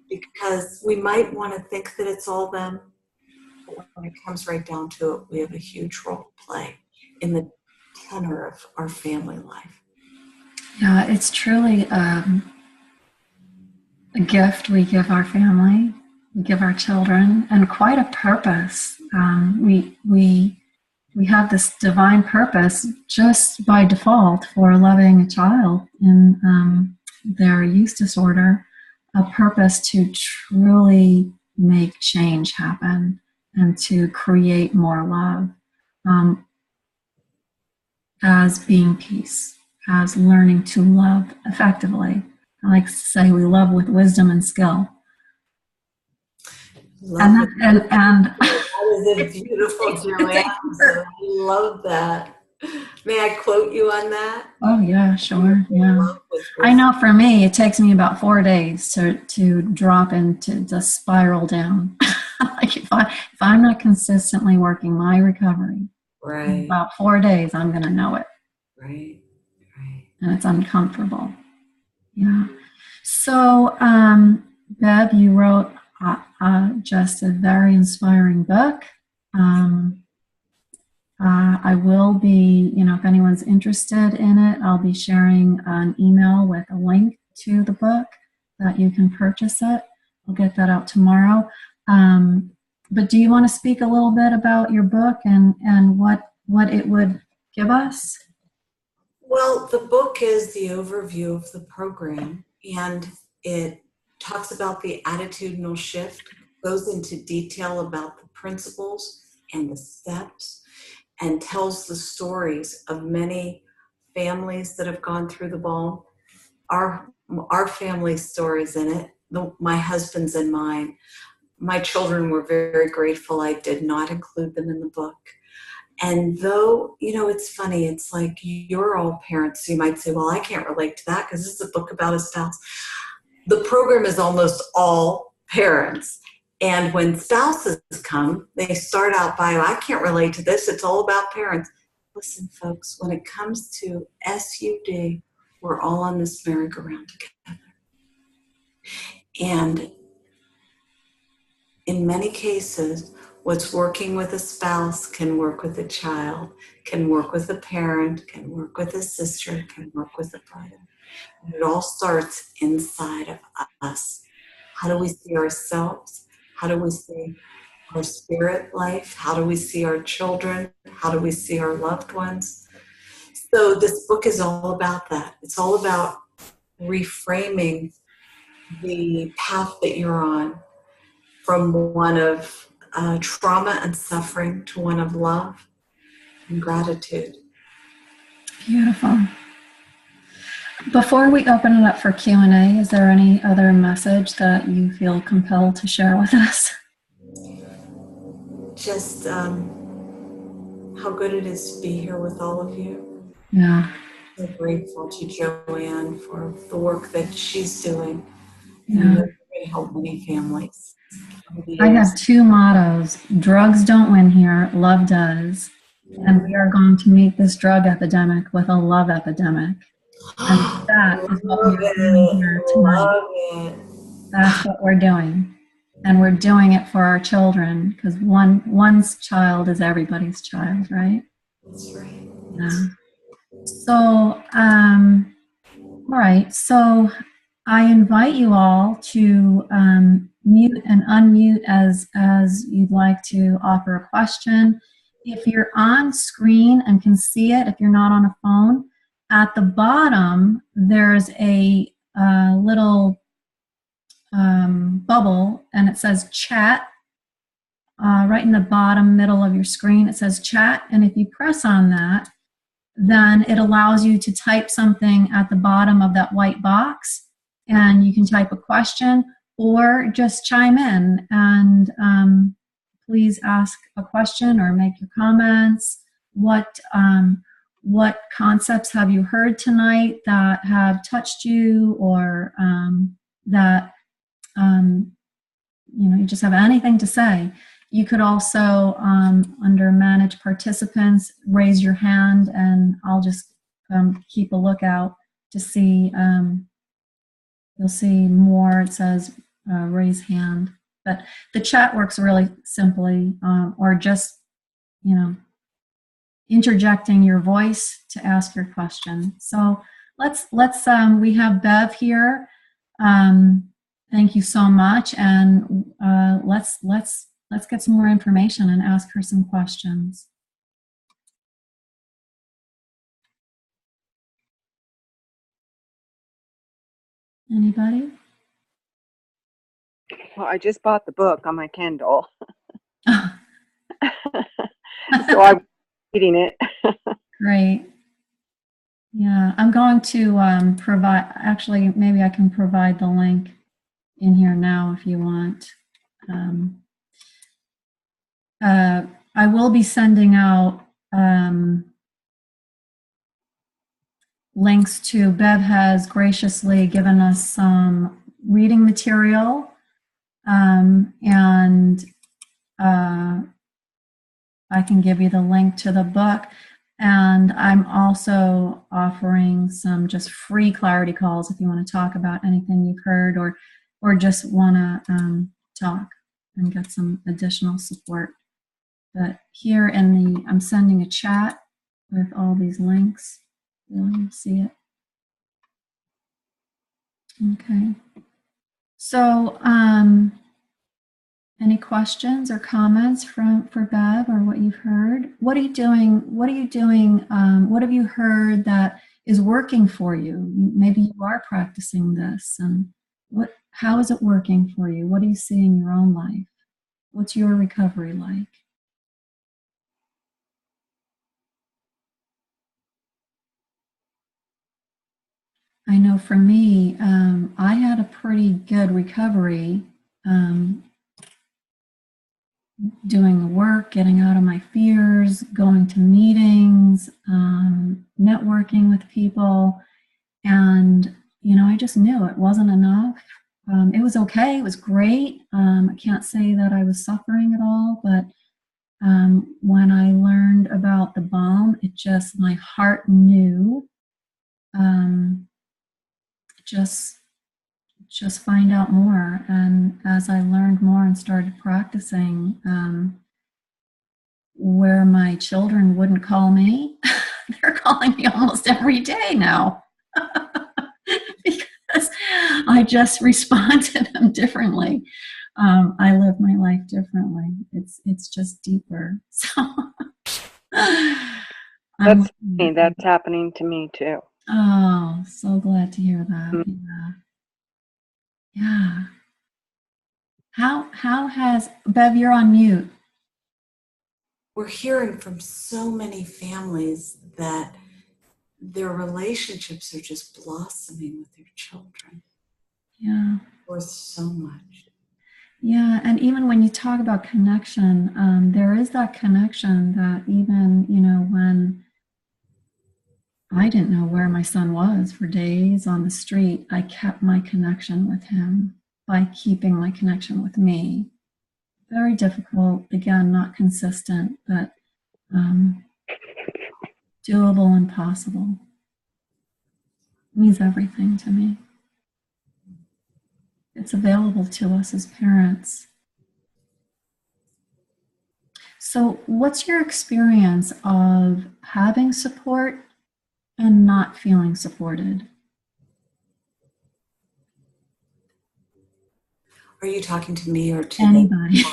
Because we might want to think that it's all them, but when it comes right down to it, we have a huge role to play in the tenor of our family life. Yeah, it's truly a gift we give our family, we give our children, and quite a purpose. We have this divine purpose just by default for loving a child in their use disorder, a purpose to truly make change happen and to create more love, as being peace, as learning to love effectively. I like to say we love with wisdom and skill. Love and that is a beautiful, Julie. I love that. May I quote you on that? Oh yeah, sure. Yeah. I know for me, it takes me about 4 days to drop into the spiral down. Like if I'm not consistently working my recovery, right, in about 4 days, I'm going to know it. Right. And it's uncomfortable. Yeah. So, Bev, you wrote just a very inspiring book. I will be, if anyone's interested in it, I'll be sharing an email with a link to the book that you can purchase it. I'll get that out tomorrow. But do you want to speak a little bit about your book and what it would give us? Well, the book is the overview of the program, and it talks about the attitudinal shift, goes into detail about the principles and the steps, and tells the stories of many families that have gone through the balm. Our family stories in it, my husband's and mine. My children were very grateful I did not include them in the book. And though, it's funny, it's like you're all parents, so you might say, well, I can't relate to that because this is a book about a spouse. The program is almost all parents. And when spouses come, they start out by, I can't relate to this. It's all about parents. Listen, folks, when it comes to SUD, we're all on this merry-go-round together. And in many cases, what's working with a spouse can work with a child, can work with a parent, can work with a sister, can work with a brother. And it all starts inside of us. How do we see ourselves? How do we see our spirit life? How do we see our children? How do we see our loved ones? So this book is all about that. It's all about reframing the path that you're on from one of trauma and suffering to one of love and gratitude. Beautiful. Before we open it up for Q&A, is there any other message that you feel compelled to share with us? Just how good it is to be here with all of you. Yeah. I'm so grateful to Joanne for the work that she's doing. Yeah. And really help many families. I have 2 mottos. Drugs don't win here, love does. And we are going to meet this drug epidemic with a love epidemic. And that is what we're doing here tonight. That's what we're doing. And we're doing it for our children, because one's child is everybody's child, right? That's right. Yeah. So, all right. So I invite you all to mute and unmute as you'd like to offer a question. If you're on screen and can see it, if you're not on a phone, at the bottom there's a little bubble and it says chat. Right in the bottom middle of your screen, it says chat, and if you press on that, then it allows you to type something at the bottom of that white box, and you can type a question or just chime in and please ask a question or make your comments. What concepts have you heard tonight that have touched you, or that you just have anything to say? You could also, under Manage Participants, raise your hand, and I'll just keep a lookout to see. You'll see more. It says raise hand. But the chat works really simply, or just, interjecting your voice to ask your question. So let's we have Bev here. Thank you so much, and let's get some more information and ask her some questions. Anybody? Well, I just bought the book on my Kindle. So I'm reading it. Great. Yeah, I'm going to provide, actually, maybe I can provide the link in here now if you want. I will be sending out links to, Bev has graciously given us some reading material, and I can give you the link to the book. And I'm also offering some just free clarity calls if you want to talk about anything you've heard, or just want to talk and get some additional support. But here I'm sending a chat with all these links. You'll see it. Okay. So, any questions or comments for Bev, or what you've heard? What are you doing? What have you heard that is working for you? Maybe you are practicing this, and how is it working for you? What do you see in your own life? What's your recovery like? I know for me, I had a pretty good recovery. Doing the work, getting out of my fears, going to meetings, networking with people. And, I just knew it wasn't enough. It was okay. It was great. I can't say that I was suffering at all, but when I learned about the balm, my heart knew, just find out more. And as I learned more and started practicing, where my children wouldn't call me, they're calling me almost every day now. Because I just respond to them differently. I live my life differently. It's just deeper. So That's happening to me too. Oh, so glad to hear that. Mm-hmm. Yeah. How has, Bev, you're on mute. We're hearing from so many families that their relationships are just blossoming with their children. Yeah. Worth so much. Yeah, and even when you talk about connection, there is that connection that even, when I didn't know where my son was for days on the street, I kept my connection with him by keeping my connection with me. Very difficult, again, not consistent, but doable and possible. It means everything to me. It's available to us as parents. So, what's your experience of having support and not feeling supported? Are you talking to me or to Anybody.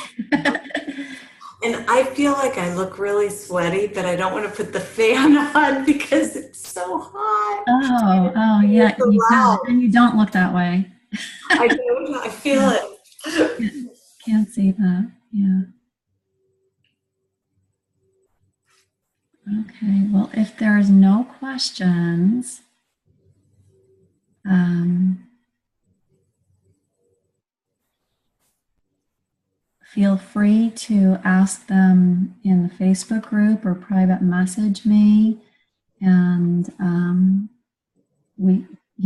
And I feel like I look really sweaty, but I don't want to put the fan on because it's so hot. Oh, yeah, so you loud. don't, and you don't look that way. I don't. I feel it. Can't see that. Yeah. Okay. Well, if there's no questions, feel free to ask them in the Facebook group or private message me, and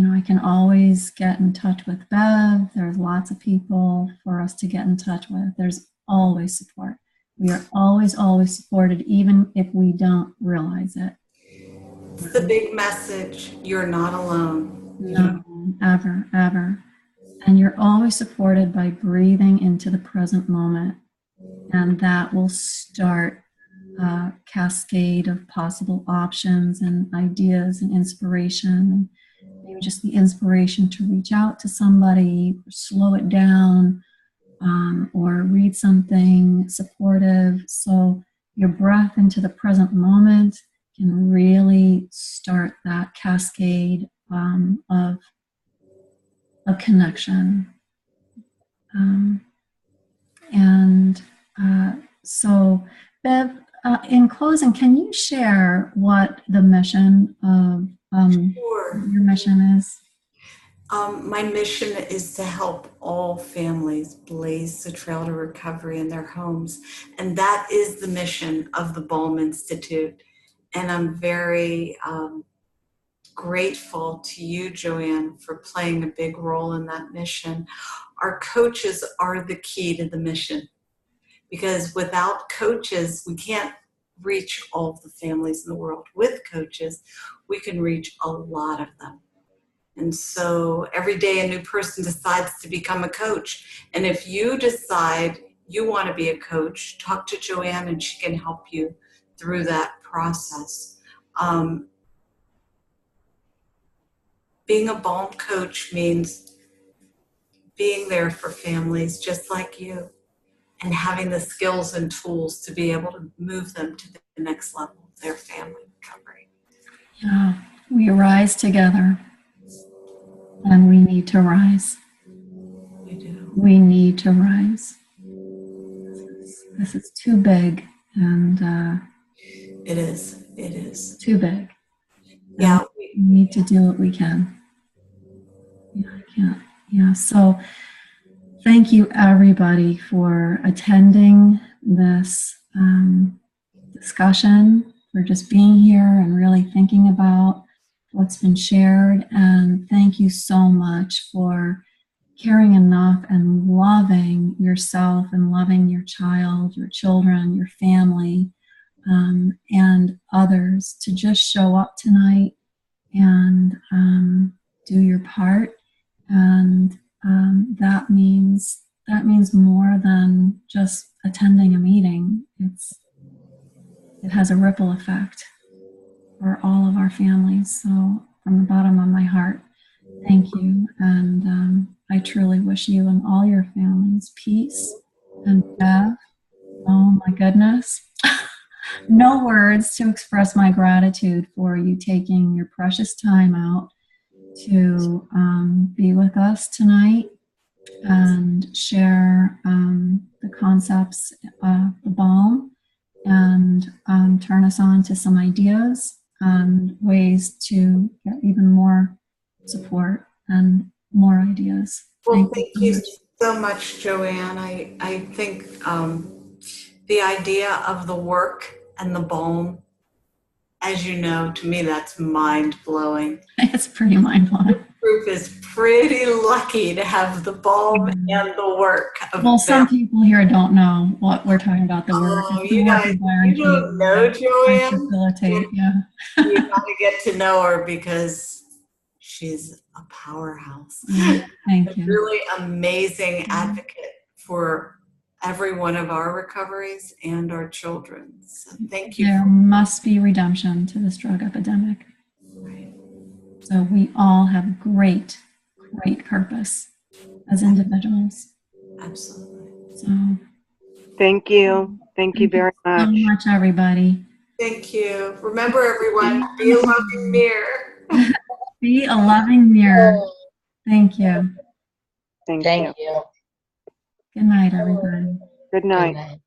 I can always get in touch with Bev. There's lots of people for us to get in touch with. There's always support. We are always, always supported, even if we don't realize it. It's the big message. You're not alone. No, ever, ever. And you're always supported by breathing into the present moment. And that will start a cascade of possible options and ideas and inspiration. Maybe just the inspiration to reach out to somebody, or slow it down, or read something supportive. So your breath into the present moment can really start that cascade of connection. So, Bev, in closing, can you share what the mission of Sure. your mission is? My mission is to help all families blaze the trail to recovery in their homes. And that is the mission of the Balm Institute. And I'm very grateful to you, Joanne, for playing a big role in that mission. Our coaches are the key to the mission, because without coaches, we can't reach all of the families in the world. With coaches, we can reach a lot of them. And so every day a new person decides to become a coach. And if you decide you want to be a coach, talk to Joanne and she can help you through that process. Being a balm coach means being there for families just like you and having the skills and tools to be able to move them to the next level of their family recovery. Yeah, we rise together. And we need to rise. We do. We need to rise. This is too big, and it is. It is too big. Yeah, we need to do what we can. Yeah, I can't. Yeah. So, thank you everybody for attending this discussion, for just being here and really thinking about what's been shared. And thank you so much for caring enough and loving yourself and loving your child, your children, your family, and others to just show up tonight and do your part. And that means more than just attending a meeting. It has a ripple effect for all of our families. So from the bottom of my heart, thank you. And I truly wish you and all your families peace. And Bev, oh my goodness, no words to express my gratitude for you taking your precious time out to be with us tonight and share the concepts of the balm and turn us on to some ideas and ways to get even more support and more ideas. Well, thank you so much, Joanne. I think the idea of the work and the balm, as you know, to me, that's mind-blowing. It's pretty mind-blowing. The group is pretty lucky to have the balm and the work. Well, some people here don't know what we're talking about, the work. Oh, you don't know, Joanne. Facilitate, yeah. You got to get to know her because she's a powerhouse. Yeah, thank you. Really amazing advocate for every one of our recoveries and our children's. So thank you. There must be redemption to this drug epidemic. Right. So we all have great purpose as individuals. Absolutely. So Thank you. Thank you very so much. much, everybody. Thank you. Remember, everyone, be a loving mirror. Be a loving mirror. Thank you. Thank you. Thank you. Good night, everybody. Good Good night. night.